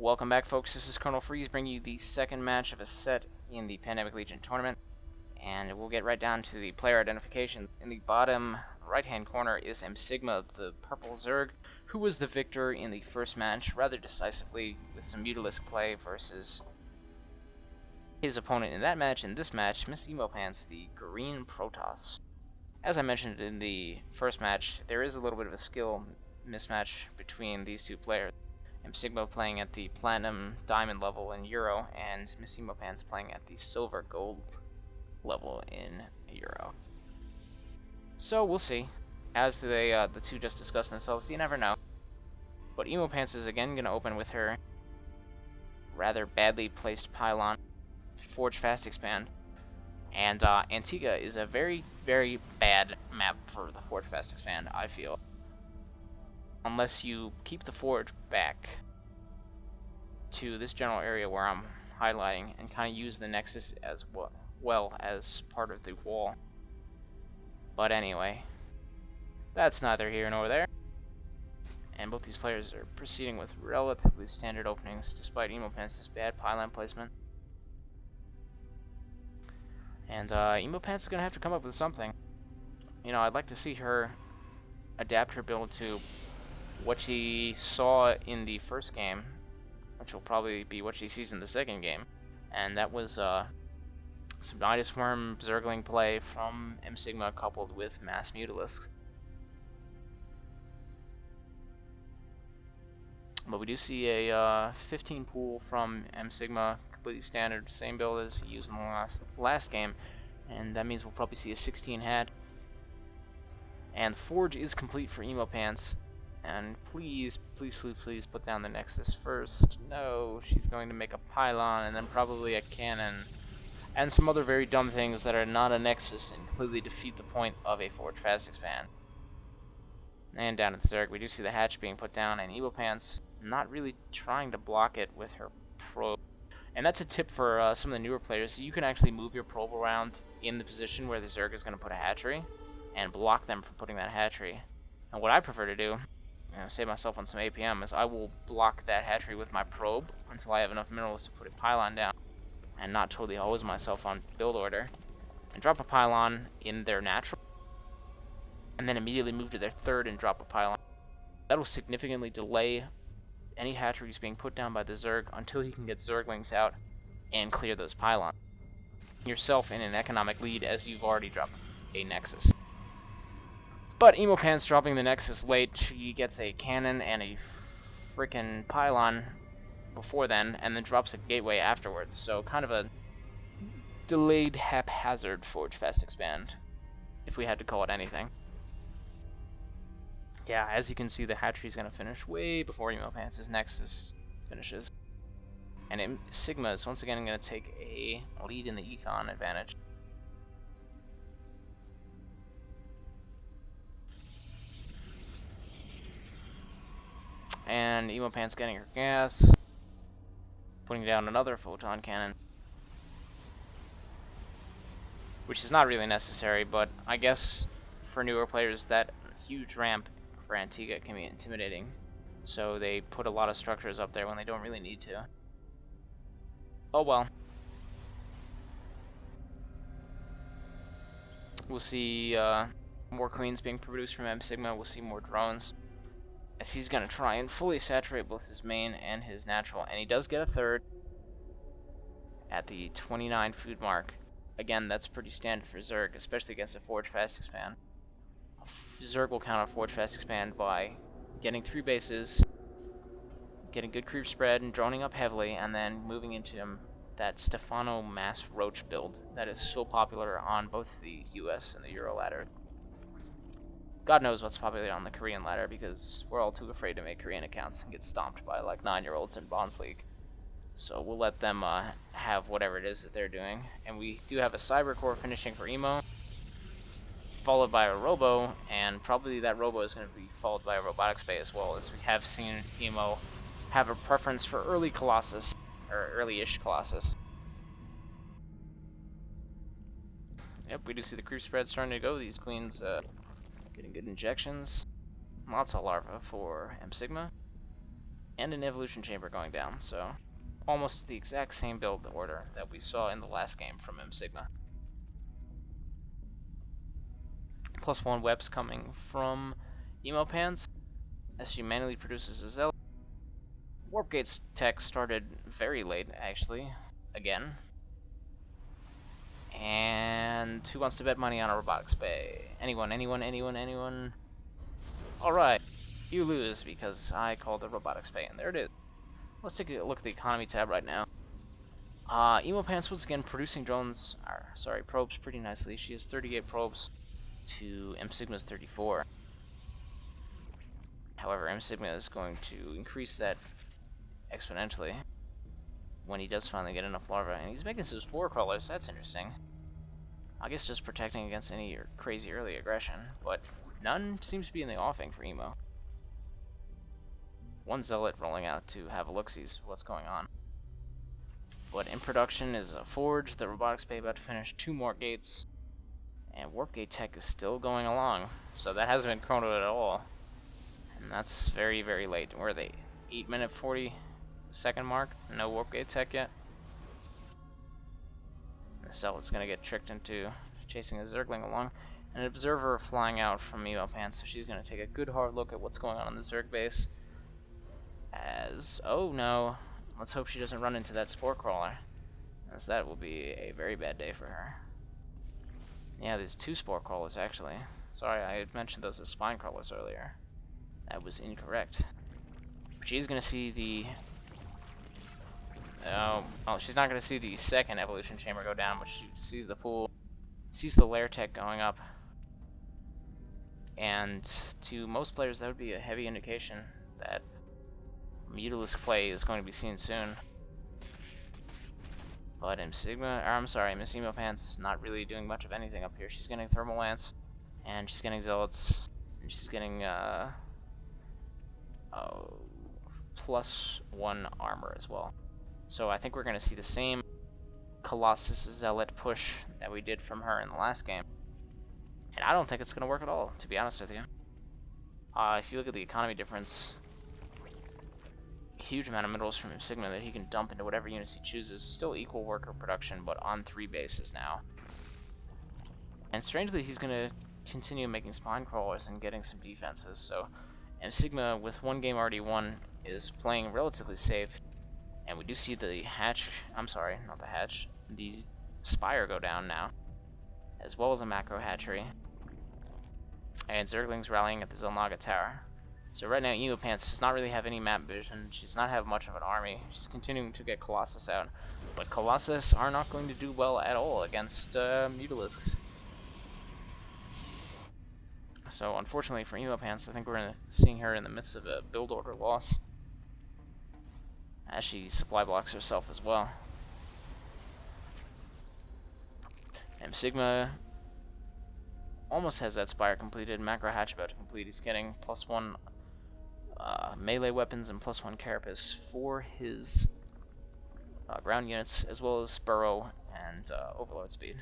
Welcome back, folks. This is Colonel Freeze bringing you the second match of a set in the Pandemic Legion tournament. And we'll get right down to the player identification. In the bottom right-hand corner is Emsigma, the purple Zerg, who was the victor in the first match rather decisively with some Mutalisk play versus his opponent in that match. In this match, MissEmopants, the green Protoss. As I mentioned in the first match, there is a little bit of a skill mismatch between these two players. Emsigma playing at the Platinum Diamond level in Euro, and MissEmopants playing at the Silver Gold level in Euro. So we'll see. As they, the two just discussed themselves, you never know. But Emopants is again going to open with her rather badly placed pylon, Forge Fast Expand. And Antigua is a very, very bad map for the Forge Fast Expand, I feel. Unless you keep the Forge back to this general area where I'm highlighting and kind of use the Nexus as well as part of the wall. But anyway, that's neither here nor there. And both these players are proceeding with relatively standard openings despite Emopants' bad pylon placement. And Emopants is going to have to come up with something. You know, I'd like to see her adapt her build to what she saw in the first game, which will probably be what she sees in the second game. And that was some Nidus Worm Zergling play from Emsigma coupled with Mass Mutalisk. But we do see a 15 pool from Emsigma, completely standard, same build as he used in the last game, and that means we'll probably see a 16 hat. And Forge is complete for Emopants, and please, please, please, please put down the Nexus first. No, she's going to make a pylon and then probably a cannon, and some other very dumb things that are not a Nexus and completely defeat the point of a Forge Fast Expand. And down at the Zerg, we do see the hatch being put down, and Emopants not really trying to block it with her probe. And that's a tip for some of the newer players. You can actually move your probe around in the position where the Zerg is going to put a hatchery and block them from putting that hatchery. And what I prefer to do, you know, save myself on some APM, is I will block that hatchery with my probe until I have enough minerals to put a pylon down and not totally hose myself on build order, and drop a pylon in their natural, and then immediately move to their third and drop a pylon. That will significantly delay any hatcheries being put down by the Zerg until he can get Zerglings out and clear those pylons. Yourself in an economic lead as you've already dropped a Nexus. But Emopants dropping the Nexus late, she gets a cannon and a frickin' pylon before then, and then drops a gateway afterwards. So kind of a delayed haphazard Forge Fast Expand, if we had to call it anything. Yeah, as you can see, the hatchery's going to finish way before Emopants' Nexus finishes. And Sigma is once again going to take a lead in the econ advantage. And Emopants getting her gas, putting down another photon cannon, which is not really necessary, but I guess for newer players that huge ramp for Antigua can be intimidating, so they put a lot of structures up there when they don't really need to. Oh well. We'll see more queens being produced from Emsigma. We'll see more drones, as he's going to try and fully saturate both his main and his natural, and he does get a third at the 29 food mark. Again, that's pretty standard for Zerg, especially against a Forge Fast Expand. Zerg will counter Forge Fast Expand by getting 3 bases, getting good creep spread, and droning up heavily, and then moving into that Stefano Mass Roach build that is so popular on both the US and the Euro ladder. God knows what's popular on the Korean ladder, because we're all too afraid to make Korean accounts and get stomped by like 9-year-olds in Bonds League. So we'll let them have whatever it is that they're doing. And we do have a Cyber Core finishing for Emo, followed by a Robo, and probably that Robo is going to be followed by a Robotics Bay as well, as we have seen Emo have a preference for early Colossus, or early-ish Colossus. Yep, we do see the creep spread starting to go. These queens getting good injections. Lots of larvae for Emsigma. and an evolution chamber going down, so almost the exact same build order that we saw in the last game from Emsigma. +1 webs coming from Emopants as she manually produces a Zealot. Warp Gate's tech started very late, actually, again. And who wants to bet money on a robotics bay? Anyone, anyone, anyone, anyone? Alright, you lose because I called the robotics bay, and there it is. Let's take a look at the economy tab right now. Emopants once again producing probes pretty nicely. She has 38 probes to Emsigma's 34. However, Emsigma is going to increase that exponentially when he does finally get enough larvae. And he's making some spore crawlers, that's interesting. I guess just protecting against any crazy early aggression, but none seems to be in the offing for Emo. One Zealot rolling out to have a look-see what's going on. But in production is a Forge, the robotics bay about to finish, 2 more gates, and Warp Gate tech is still going along, so that hasn't been chronoed at all. And that's very, very late. Where are they? 8-minute 40-second mark? No Warp Gate tech yet. The Zealot's gonna get tricked into chasing a Zergling along. An observer flying out from Emopants, so she's gonna take a good hard look at what's going on in the Zerg base. Oh no, let's hope she doesn't run into that spore crawler, as that will be a very bad day for her. Yeah, there's 2 spore crawlers actually. Sorry, I had mentioned those as spine crawlers earlier. That was incorrect. She's gonna see the she's not gonna see the second evolution chamber go down, but she sees the lair tech going up. And to most players, that would be a heavy indication that Mutalisk play is going to be seen soon. But MissEmopants not really doing much of anything up here. She's getting Thermal Lance, and she's getting Zealots, and she's getting +1 armor as well. So I think we're going to see the same Colossus Zealot push that we did from her in the last game. And I don't think it's going to work at all, to be honest with you. If you look at the economy difference, huge amount of minerals from Emsigma that he can dump into whatever units he chooses. Still equal worker production, but on 3 bases now. And strangely, he's going to continue making spine crawlers and getting some defenses. So Emsigma, with 1 game already won, is playing relatively safe. And we do see the the spire go down now, as well as a macro hatchery. And Zerglings rallying at the Zelnaga Tower. So right now, Emopants does not really have any map vision. She does not have much of an army. She's continuing to get Colossus out. But Colossus are not going to do well at all against Mutalisks. So unfortunately for Emopants, I think we're seeing her in the midst of a build order loss, as she supply blocks herself as well. Emsigma almost has that spire completed. Macro hatch about to complete. He's getting +1 melee weapons and +1 carapace for his ground units, as well as burrow and overload speed.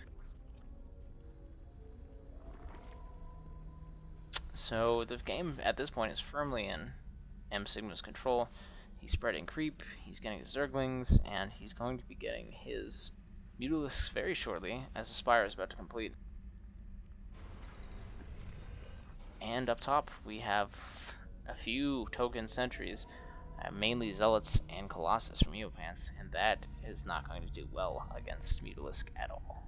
So the game at this point is firmly in Emsigma's control. He's spreading creep, he's getting his Zerglings, and he's going to be getting his Mutalisks very shortly, as the spire is about to complete. And up top, we have a few token sentries, mainly Zealots and Colossus from Emopants, and that is not going to do well against Mutalisk at all.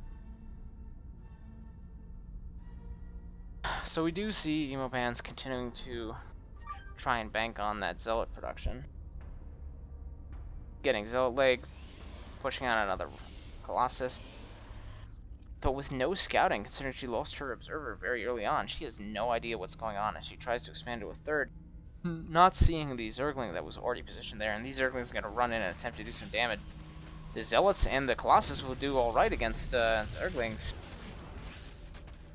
So we do see Emopants continuing to try and bank on that Zealot production. Getting Zealot legs, pushing out another Colossus. But with no scouting, considering she lost her observer very early on, she has no idea what's going on as she tries to expand to a third, not seeing the Zergling that was already positioned there, and these Zerglings are going to run in and attempt to do some damage. The Zealots and the Colossus will do alright against Zerglings,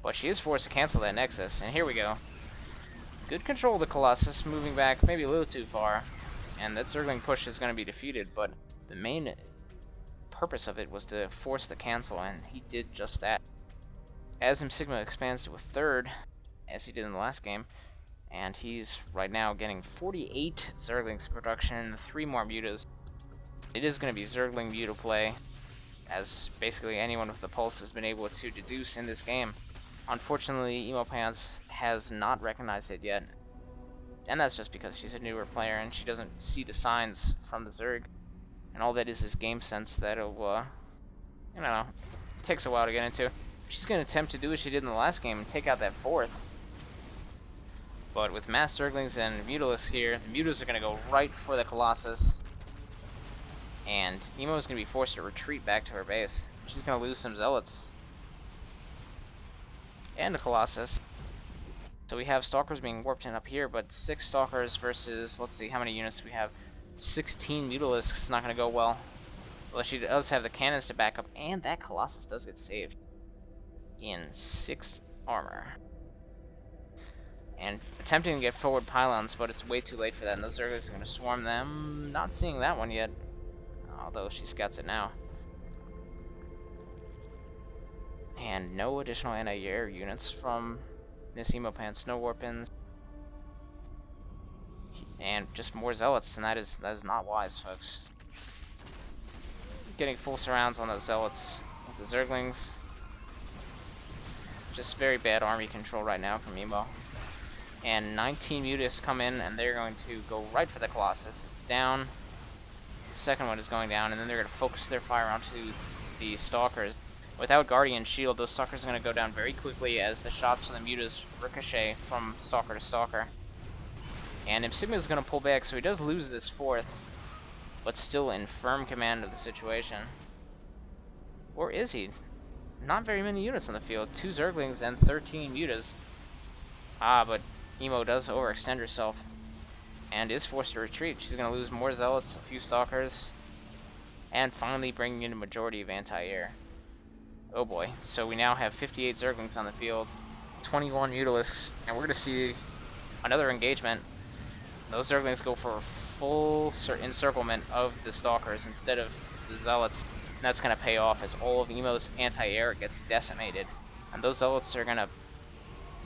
but she is forced to cancel that Nexus, and here we go. Good control of the Colossus, moving back maybe a little too far, and that Zergling push is going to be defeated, but the main purpose of it was to force the cancel, and he did just that. As Emsigma expands to a third, as he did in the last game, And he's right now getting 48 Zerglings production, 3 more mutas. It is going to be Zergling muta play, as basically anyone with the pulse has been able to deduce in this game. Unfortunately, Emopants has not recognized it yet, and that's just because she's a newer player and she doesn't see the signs from the Zerg, and all that is game sense that'll, you know, it takes a while to get into. She's going to attempt to do what she did in the last game and take out that 4th. But with Mass Zerglings and Mutalisks here, the Mutas are going to go right for the Colossus. And Emo is going to be forced to retreat back to her base. She's going to lose some Zealots. And a Colossus. So we have Stalkers being warped in up here, but 6 Stalkers versus, let's see how many units we have. 16 Mutalisks is not going to go well. Well, she does have the cannons to back up, and that Colossus does get saved in 6 armor. And attempting to get forward pylons, but it's way too late for that, and those Zerglings are going to swarm them. Not seeing that one yet, although she scouts it now. And no additional anti-air units from MissEmopants, no warp-ins. And just more Zealots, and that is not wise, folks. Getting full surrounds on those Zealots with the Zerglings. Just very bad army control right now from Emo. And 19 Mutas come in, and they're going to go right for the Colossus. It's down. The second one is going down, and then they're going to focus their fire onto the Stalkers. Without Guardian Shield, those Stalkers are going to go down very quickly as the shots from the Mutas ricochet from Stalker to Stalker. And Emsigma is going to pull back, so he does lose this 4th, but still in firm command of the situation. Or is he? Not very many units on the field. 2 Zerglings and 13 Mutas. But Emo does overextend herself and is forced to retreat. She's going to lose more Zealots, a few Stalkers, and finally bringing in a majority of anti-air. Oh boy. So we now have 58 Zerglings on the field, 21 Mutalisks, and we're going to see another engagement. Those Zerglings go for a full encirclement of the Stalkers instead of the Zealots. And that's going to pay off as all of Emo's anti-air gets decimated. And those Zealots are going to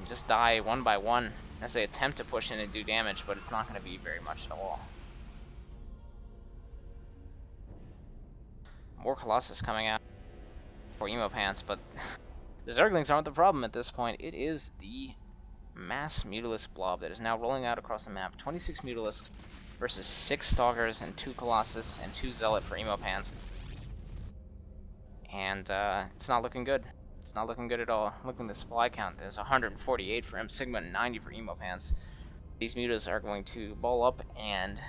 just die one by one as they attempt to push in and do damage, but it's not going to be very much at all. More Colossus coming out for Emopants, but the Zerglings aren't the problem at this point. It is the Mass Mutalisk blob that is now rolling out across the map. 26 Mutalisks versus 6 Stalkers and 2 Colossus and 2 Zealot for Emopants. And it's not looking good. It's not looking good at all. Looking at the supply count, there's 148 for Emsigma and 90 for Emopants. These mutas are going to ball up and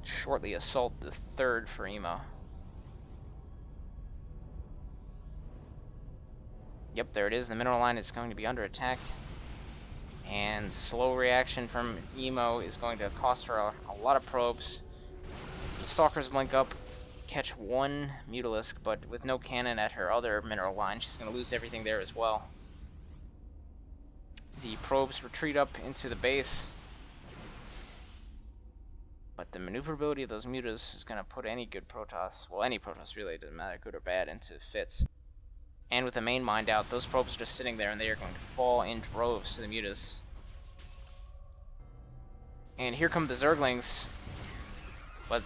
shortly assault the 3rd for Emo. Yep, there it is. The mineral line is going to be under attack. And slow reaction from Emo is going to cost her a lot of probes. The Stalkers blink up, catch 1 Mutalisk, but with no cannon at her other mineral line, she's going to lose everything there as well. The probes retreat up into the base, but the maneuverability of those mutas is going to put any good Protoss, well, any Protoss really, doesn't matter good or bad, into fits. And with the main mind out, those probes are just sitting there and they are going to fall in droves to the mutas. And here come the Zerglings. But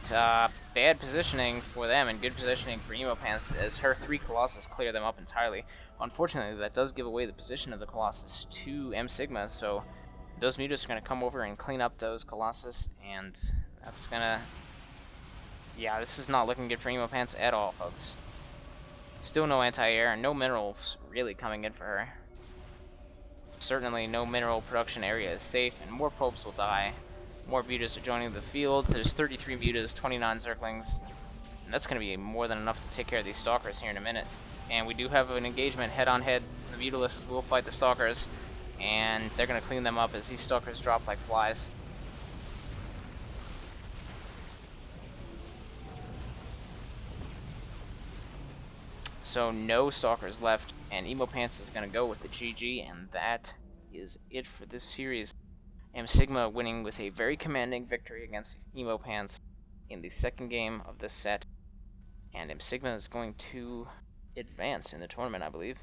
bad positioning for them and good positioning for Emopants as her 3 Colossus clear them up entirely. Unfortunately, that does give away the position of the Colossus to Emsigma, so those mutas are going to come over and clean up those Colossus, and that's going to... yeah, this is not looking good for Emopants at all, folks. Still no anti-air, no minerals really coming in for her. Certainly no mineral production area is safe, and more probes will die. More mutas are joining the field. There's 33 mutas, 29 Zerglings. And that's going to be more than enough to take care of these Stalkers here in a minute. And we do have an engagement head-on-head. The Mutalisks will fight the Stalkers, and they're going to clean them up as these Stalkers drop like flies. So no Stalkers left, and Emopants is going to go with the GG, and that is it for this series. Emsigma winning with a very commanding victory against Emopants in the 2nd game of this set. And Emsigma is going to advance in the tournament, I believe.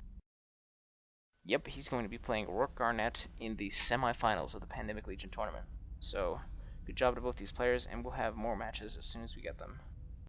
Yep, he's going to be playing Rourke Garnett in the semifinals of the Pandemic Legion tournament. So, good job to both these players, and we'll have more matches as soon as we get them.